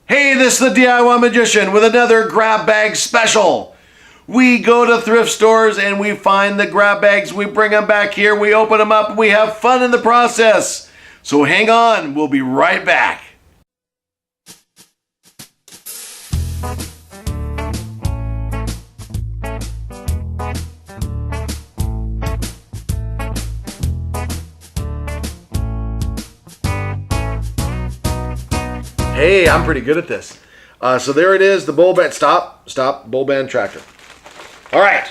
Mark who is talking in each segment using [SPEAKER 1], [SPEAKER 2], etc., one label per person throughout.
[SPEAKER 1] Hey, this is the DIY Magician with another grab bag special. We go to thrift stores and we find the grab bags, we bring them back here, we open them up, and we have fun in the process. So hang on, we'll be right back. Hey, I'm pretty good at this. So there it is, the bowl band. Stop, bowl band tractor. All right,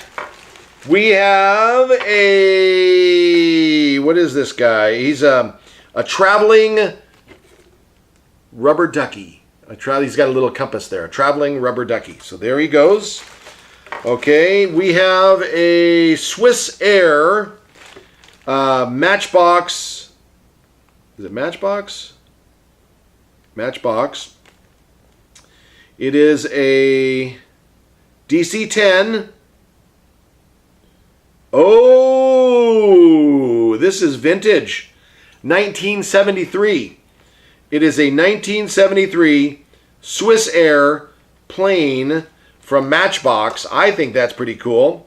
[SPEAKER 1] we have a, what is this guy? He's a traveling rubber ducky. He's got a little compass there, a traveling rubber ducky. So there he goes. Okay, we have a Swiss Air Matchbox. Is it Matchbox? Matchbox. It is a DC-10. Oh, this is vintage. 1973. It is a 1973 Swiss Air plane from Matchbox. I think that's pretty cool.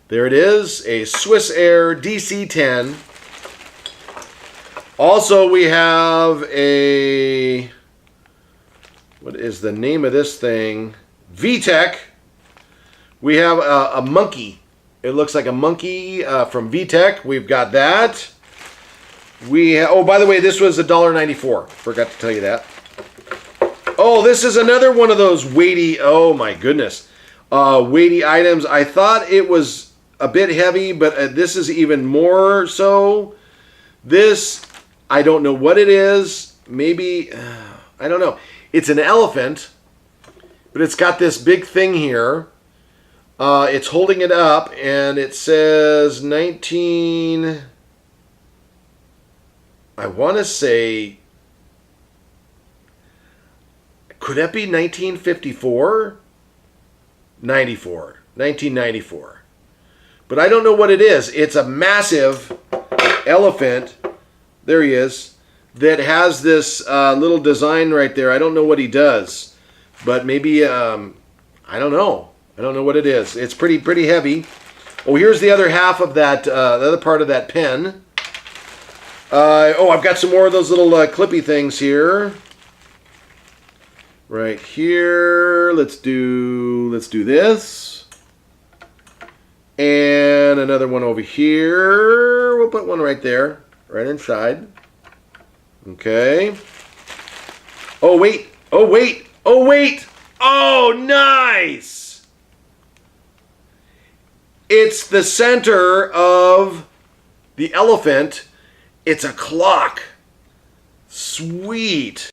[SPEAKER 1] There it is, a Swiss Air DC-10. Also, we have a, what is the name of this thing? VTech. We have a monkey. It looks like a monkey from VTech. We've got that. Oh, by the way, this was $1.94. Forgot to tell you that. Oh, this is another one of those weighty, oh my goodness, weighty items. I thought it was a bit heavy, but this is even more so. This, I don't know what it is. Maybe, I don't know. It's an elephant, but it's got this big thing here. It's holding it up, and it says 19... I want to say... Could that be 1954? 1994. But I don't know what it is. It's a massive elephant. There he is. That has this little design right there. I don't know what he does, but maybe I don't know. I don't know what it is. It's pretty heavy. Oh, here's the other half of that. The other part of that pen. I've got some more of those little clippy things here. Right here. Let's do this. And another one over here. We'll put one right there, right inside. Okay. Oh, wait. Oh, nice. It's the center of the elephant. It's a clock. Sweet.